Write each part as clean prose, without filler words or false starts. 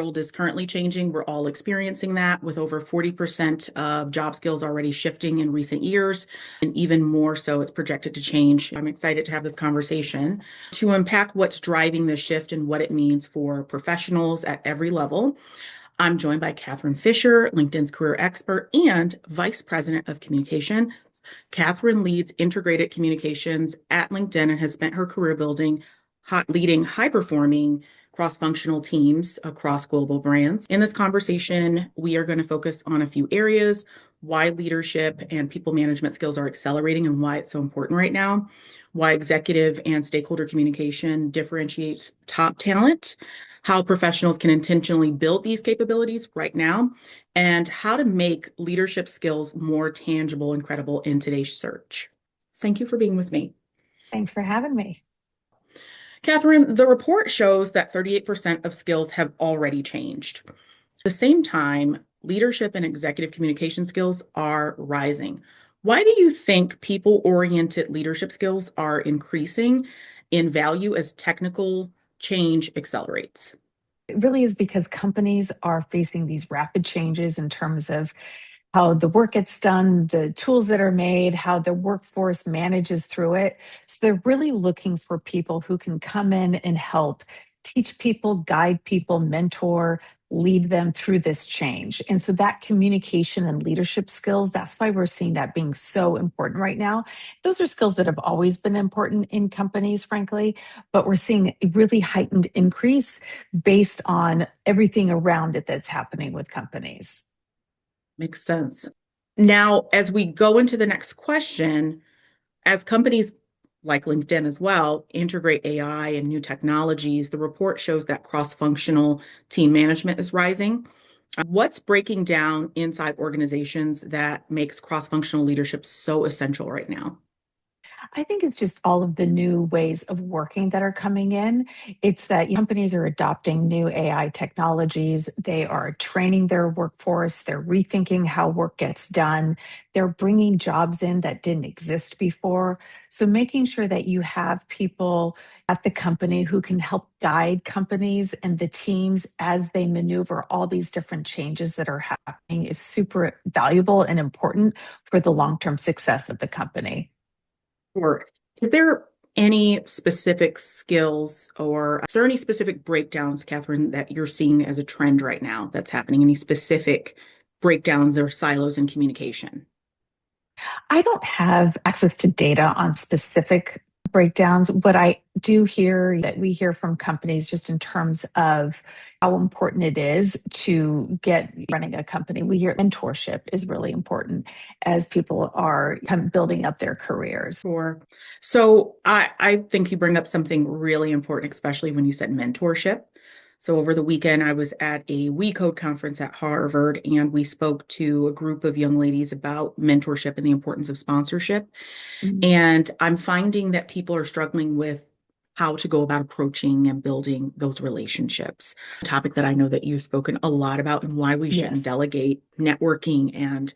world is currently changing. We're all experiencing that with over 40% of job skills already shifting in recent years, and even more so it's projected to change. I'm excited to have this conversation to unpack what's driving this shift and what it means for professionals at every level. I'm joined by Catherine Fisher, LinkedIn's career expert and Vice President of Communication. Catherine leads integrated communications at LinkedIn and has spent her career leading high-performing cross-functional teams across global brands. In this conversation, we are going to focus on a few areas: why leadership and people management skills are accelerating and why it's so important right now, why executive and stakeholder communication differentiates top talent, how professionals can intentionally build these capabilities right now, and how to make leadership skills more tangible and credible in today's search. Thank you for being with me. Thanks for having me. Catherine, the report shows that 38% of skills have already changed. At the same time, leadership and executive communication skills are rising. Why do you think people-oriented leadership skills are increasing in value as technical change accelerates? It really is because companies are facing these rapid changes in terms of how the work gets done, the tools that are made, how the workforce manages through it. So they're really looking for people who can come in and help teach people, guide people, mentor, lead them through this change. And so that communication and leadership skills, that's why we're seeing that being so important right now. Those are skills that have always been important in companies, frankly, but we're seeing a really heightened increase based on everything around it that's happening with companies. Makes sense. Now, as we go into the next question, as companies like LinkedIn as well integrate AI and new technologies, the report shows that cross-functional team management is rising. What's breaking down inside organizations that makes cross-functional leadership so essential right now? I think it's just all of the new ways of working that are coming in. It's that companies are adopting new AI technologies. They are training their workforce. They're rethinking how work gets done. They're bringing jobs in that didn't exist before. So making sure that you have people at the company who can help guide companies and the teams as they maneuver all these different changes that are happening is super valuable and important for the long-term success of the company. Or is there any specific skills or is there any specific breakdowns, Catherine, that you're seeing as a trend right now that's happening? Any specific breakdowns or silos in communication? I don't have access to data on specific breakdowns. What I do hear that we hear from companies just in terms of how important it is to get running a company. We hear mentorship is really important as people are kind of building up their careers. Sure. So I think you bring up something really important, especially when you said mentorship. So over the weekend, I was at a We Code conference at Harvard, and we spoke to a group of young ladies about mentorship and the importance of sponsorship. Mhm. And I'm finding that people are struggling with how to go about approaching and building those relationships. A topic that I know that you've spoken a lot about and why we shouldn't Yes. delegate networking and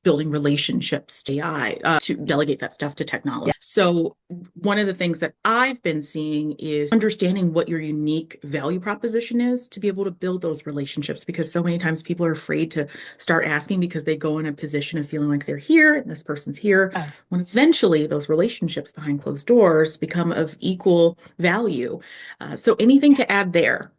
building relationships to AI, to delegate that stuff to technology. Yeah. So one of the things that I've been seeing is understanding what your unique value proposition is to be able to build those relationships, because so many times people are afraid to start asking because they go in a position of feeling like they're here and this person's here, when eventually those relationships behind closed doors become of equal value. So anything to add there?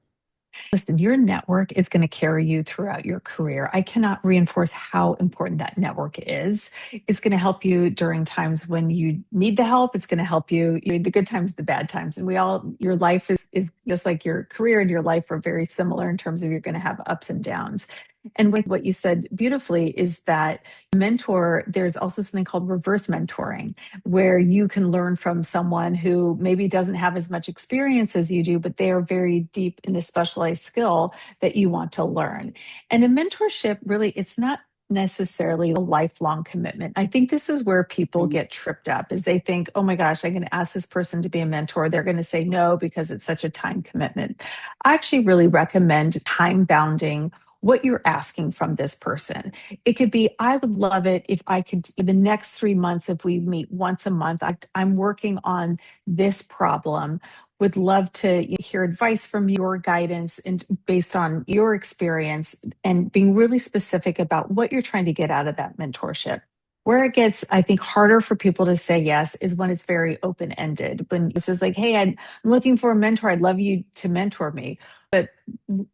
Listen, your network is going to carry you throughout your career. I cannot reinforce how important that network is. It's going to help you during times when you need the help. It's going to help you the good times, the bad times. And your life is just like your career and your life are very similar in terms of you're going to have ups and downs. And what you said beautifully is that there's also something called reverse mentoring, where you can learn from someone who maybe doesn't have as much experience as you do, but they are very deep in a specialized skill that you want to learn. And a mentorship, really, it's not necessarily a lifelong commitment. I think this is where people get tripped up is they think, oh my gosh, I'm going to ask this person to be a mentor. They're going to say no because it's such a time commitment. I actually really recommend time bounding what you're asking from this person. It could be, I would love it if I could, in the next 3 months, if we meet once a month, I'm working on this problem. Would love to hear advice from your guidance and based on your experience and being really specific about what you're trying to get out of that mentorship. Where it gets, I think, harder for people to say yes is when it's very open ended. When it's just like, hey, I'm looking for a mentor. I'd love you to mentor me. But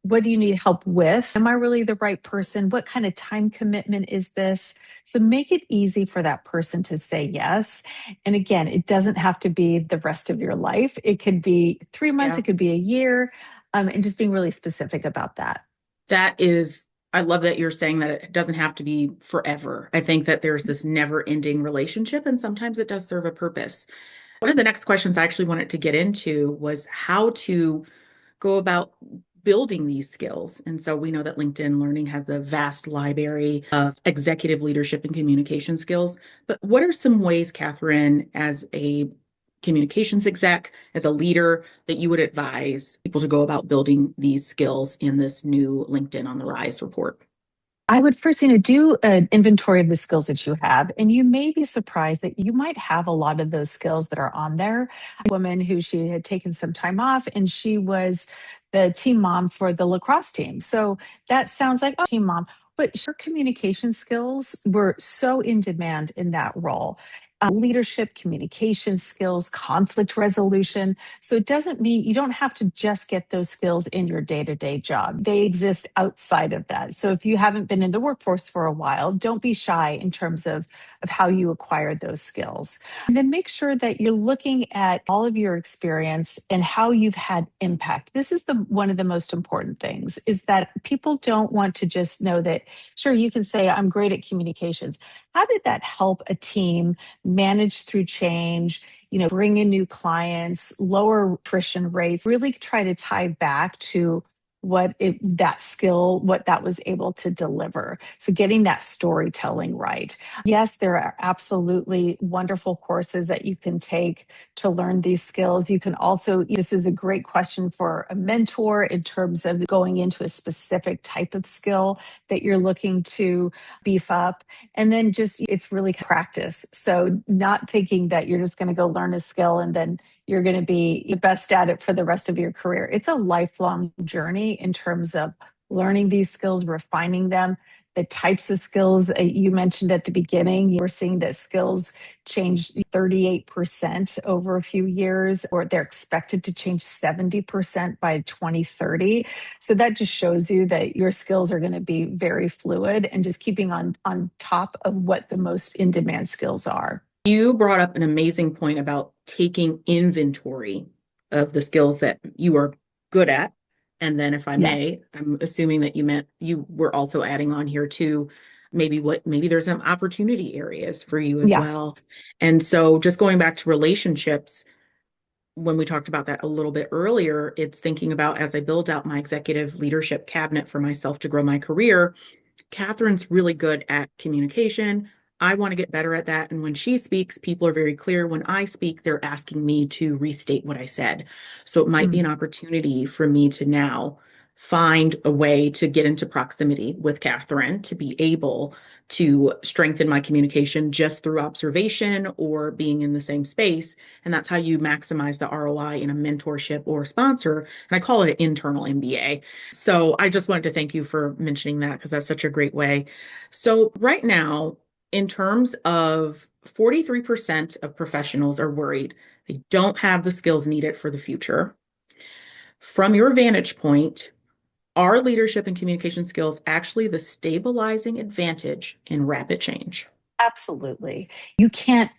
what do you need help with? Am I really the right person? What kind of time commitment is this? So make it easy for that person to say yes. And again, it doesn't have to be the rest of your life. It could be 3 months, Yeah. it could be a year, and just being really specific about that. That is, I love that you're saying that it doesn't have to be forever. I think that there's this never-ending relationship, and sometimes it does serve a purpose. One of the next questions I actually wanted to get into was how to go about building these skills. And so we know that LinkedIn Learning has a vast library of executive leadership and communication skills. But what are some ways, Catherine, as a communications exec, as a leader, that you would advise people to go about building these skills in this new LinkedIn on the Rise report? I would first, do an inventory of the skills that you have, and you may be surprised that you might have a lot of those skills that are on there. A woman who she had taken some time off, and she was the team mom for the lacrosse team. So that sounds like, oh, team mom, but her communication skills were so in demand in that role. Leadership, communication skills, conflict resolution. So it doesn't mean you don't have to just get those skills in your day to day job. They exist outside of that. So if you haven't been in the workforce for a while, don't be shy in terms of how you acquired those skills. And then make sure that you're looking at all of your experience and how you've had impact. This is the one of the most important things is that people don't want to just know that, sure, you can say, I'm great at communications. How did that help a team manage through change, bring in new clients, lower attrition rates, really try to tie back to that skill, what that was able to deliver. So getting that storytelling right. Yes, there are absolutely wonderful courses that you can take to learn these skills. You can also, this is a great question for a mentor in terms of going into a specific type of skill that you're looking to beef up. And then just it's really practice. So not thinking that you're just going to go learn a skill and then you're going to be the best at it for the rest of your career. It's a lifelong journey in terms of learning these skills, refining them, the types of skills that you mentioned at the beginning. You were seeing that skills change 38% over a few years, or they're expected to change 70% by 2030. So that just shows you that your skills are going to be very fluid and just keeping on top of what the most in demand skills are. You brought up an amazing point about taking inventory of the skills that you are good at. And then, if I Yeah. may, I'm assuming that you meant you were also adding on here too, maybe there's some opportunity areas for you as Yeah. well. And so, just going back to relationships, when we talked about that a little bit earlier, it's thinking about as I build out my executive leadership cabinet for myself to grow my career. Catherine's really good at communication. I want to get better at that. And when she speaks, people are very clear. When I speak, they're asking me to restate what I said. So it might be Mm. an opportunity for me to now find a way to get into proximity with Catherine to be able to strengthen my communication just through observation or being in the same space. And that's how you maximize the ROI in a mentorship or sponsor. And I call it an internal MBA. So I just wanted to thank you for mentioning that because that's such a great way. So right now, in terms of 43% of professionals are worried they don't have the skills needed for the future. From your vantage point, are leadership and communication skills actually the stabilizing advantage in rapid change? Absolutely. You can't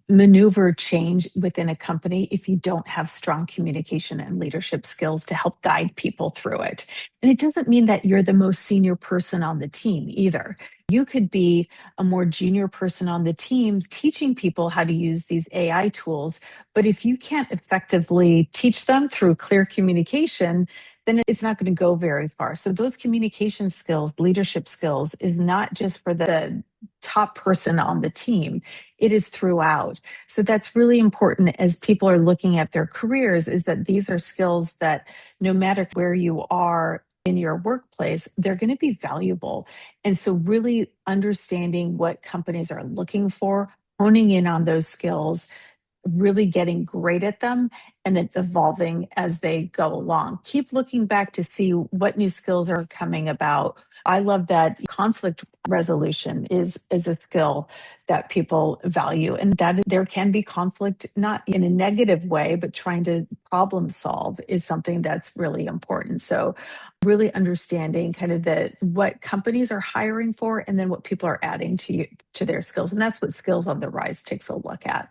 maneuver change within a company if you don't have strong communication and leadership skills to help guide people through it. And it doesn't mean that you're the most senior person on the team either. You could be a more junior person on the team teaching people how to use these AI tools. But if you can't effectively teach them through clear communication, then it's not going to go very far. So, those communication skills, leadership skills, is not just for the top person on the team, it is throughout. So that's really important as people are looking at their careers, is that these are skills that no matter where you are in your workplace, they're going to be valuable. And so really understanding what companies are looking for, honing in on those skills, really getting great at them, and then evolving as they go along. Keep looking back to see what new skills are coming about. I love that conflict resolution is a skill that people value, and that there can be conflict not in a negative way, but trying to problem solve is something that's really important. So really understanding kind of the what companies are hiring for and then what people are adding to their skills, and that's what Skills on the Rise takes a look at.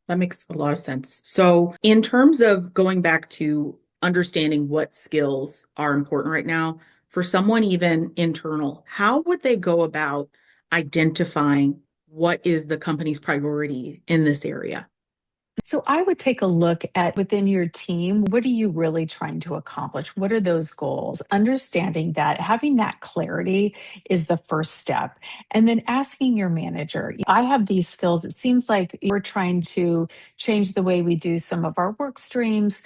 That makes a lot of sense. So, in terms of going back to understanding what skills are important right now, for someone even internal, how would they go about identifying what is the company's priority in this area? So I would take a look at within your team, what are you really trying to accomplish? What are those goals? Understanding that having that clarity is the first step. And then asking your manager, I have these skills. It seems like we're trying to change the way we do some of our work streams.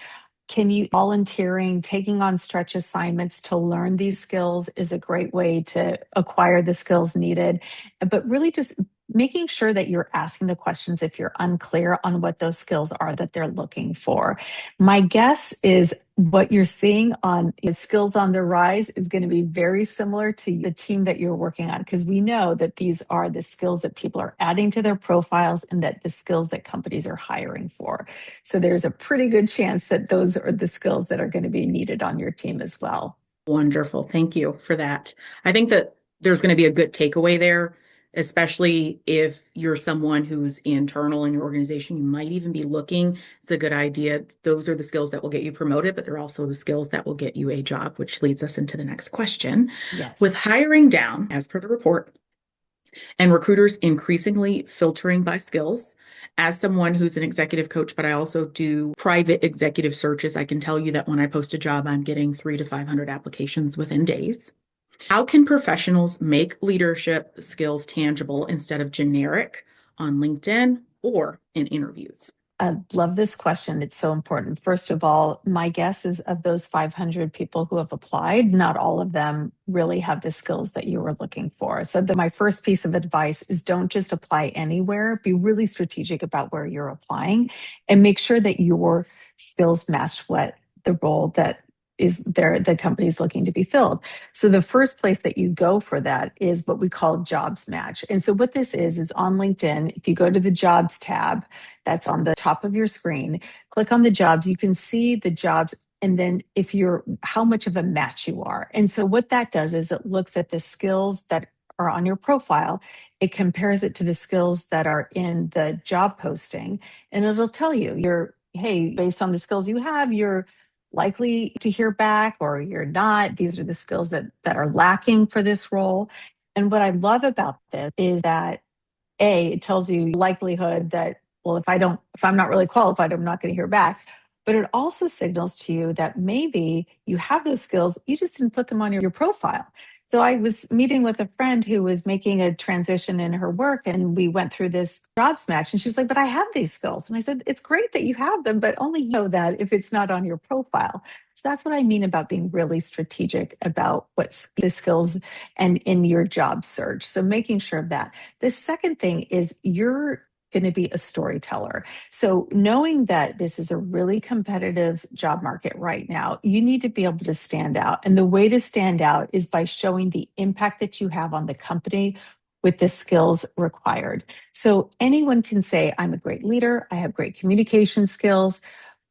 Can you volunteering, taking on stretch assignments to learn these skills is a great way to acquire the skills needed. But really just making sure that you're asking the questions if you're unclear on what those skills are that they're looking for. My guess is what you're seeing on Skills on the Rise is going to be very similar to the team that you're working on, because we know that these are the skills that people are adding to their profiles and that the skills that companies are hiring for. So there's a pretty good chance that those are the skills that are going to be needed on your team as well. Wonderful. Thank you for that. I think that there's going to be a good takeaway there, especially if you're someone who's internal in your organization. You might even be looking. It's a good idea. Those are the skills that will get you promoted, but they're also the skills that will get you a job, which leads us into the next question. Yes. With hiring down, as per the report, and recruiters increasingly filtering by skills. As someone who's an executive coach, but I also do private executive searches, I can tell you that when I post a job, I'm getting 300 to 500 applications within days. How can professionals make leadership skills tangible instead of generic on LinkedIn or in interviews? I love this question. It's so important. First of all, my guess is of those 500 people who have applied, not all of them really have the skills that you were looking for. So, my first piece of advice is don't just apply anywhere. Be really strategic about where you're applying and make sure that your skills match what the role that is there, the company's looking to be filled. So the first place that you go for that is what we call jobs match. And so what this is on LinkedIn, if you go to the jobs tab, that's on the top of your screen. Click on the jobs. You can see the jobs and then if you're how much of a match you are. And so what that does is it looks at the skills that are on your profile. It compares it to the skills that are in the job posting and it'll tell you hey, based on the skills you have, you're likely to hear back or you're not. These are the skills that are lacking for this role. And what I love about this is that it tells you likelihood that, well, if I'm not really qualified, I'm not going to hear back. But it also signals to you that maybe you have those skills, you just didn't put them on your profile. So I was meeting with a friend who was making a transition in her work, and we went through this jobs match. And she was like, "But I have these skills." And I said, "It's great that you have them, but only you know that if it's not on your profile." So that's what I mean about being really strategic about what's the skills and in your job search. So making sure of that. The second thing is you're going to be a storyteller. So knowing that this is a really competitive job market right now, you need to be able to stand out. And the way to stand out is by showing the impact that you have on the company with the skills required. So anyone can say, I'm a great leader, I have great communication skills,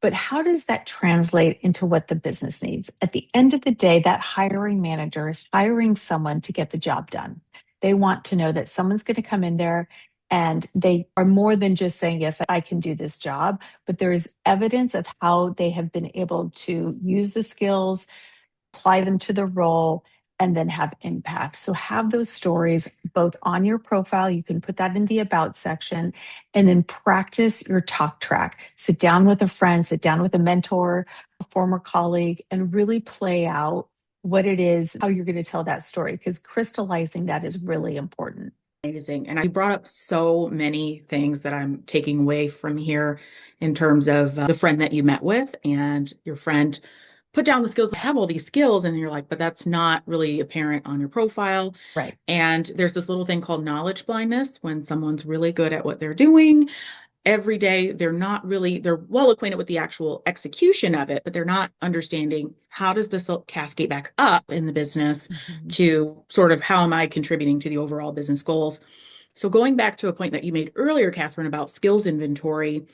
but how does that translate into what the business needs? At the end of the day, that hiring manager is hiring someone to get the job done. They want to know that someone's going to come in there and they are more than just saying, yes, I can do this job, but there is evidence of how they have been able to use the skills, apply them to the role, and then have impact. So have those stories both on your profile. You can put that in the about section and then practice your talk track. Sit down with a friend, sit down with a mentor, a former colleague, and really play out what it is, how you're going to tell that story, because crystallizing that is really important. Amazing. And you brought up so many things that I'm taking away from here in terms of the friend that you met with and your friend put down the skills. I have all these skills. And you're like, but that's not really apparent on your profile. Right. And there's this little thing called knowledge blindness when someone's really good at what they're doing every day they're well acquainted with the actual execution of it, but they're not understanding how does this cascade back up in the business Mhm. to sort of how am I contributing to the overall business goals. So going back to a point that you made earlier, Catherine, about skills inventory,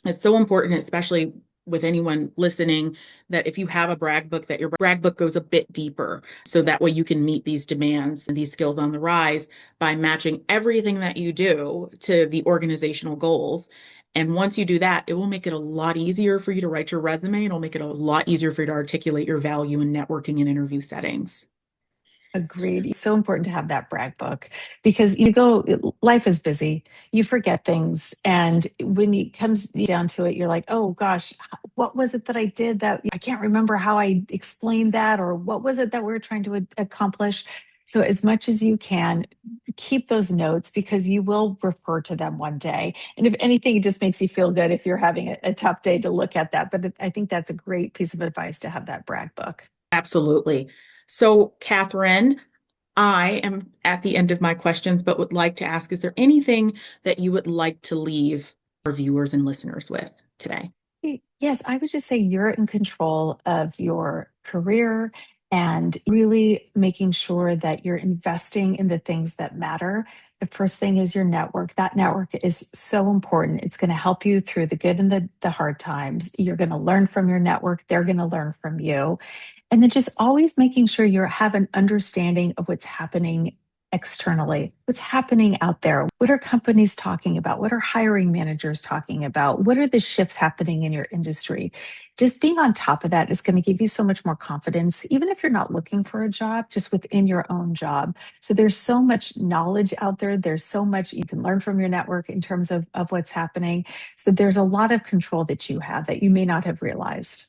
it's so important, especially with anyone listening, that if you have a brag book, that your brag book goes a bit deeper. So that way you can meet these demands and these skills on the rise by matching everything that you do to the organizational goals. And once you do that, it will make it a lot easier for you to write your resume. It'll make it a lot easier for you to articulate your value in networking and interview settings. Agreed. It's so important to have that brag book because life is busy. You forget things. And when it comes down to it, you're like, oh gosh, what was it that I did that I can't remember how I explained that, or what was it that we were trying to accomplish? So, as much as you can, keep those notes because you will refer to them one day. And if anything, it just makes you feel good if you're having a tough day to look at that. But I think that's a great piece of advice to have that brag book. Absolutely. So, Catherine, I am at the end of my questions, but would like to ask, is there anything that you would like to leave our viewers and listeners with today? Yes, I would just say you're in control of your career and really making sure that you're investing in the things that matter. The first thing is your network. That network is so important. It's going to help you through the good and the hard times. You're going to learn from your network, they're going to learn from you. And then just always making sure you have an understanding of what's happening externally, what's happening out there. What are companies talking about? What are hiring managers talking about? What are the shifts happening in your industry? Just being on top of that is going to give you so much more confidence, even if you're not looking for a job, just within your own job. So there's so much knowledge out there. There's so much you can learn from your network in terms of what's happening. So there's a lot of control that you have that you may not have realized.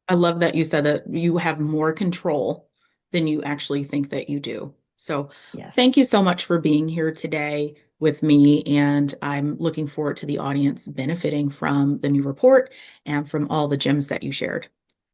I love that you said that you have more control than you actually think that you do. So, Yes. thank you so much for being here today with me. And I'm looking forward to the audience benefiting from the new report and from all the gems that you shared.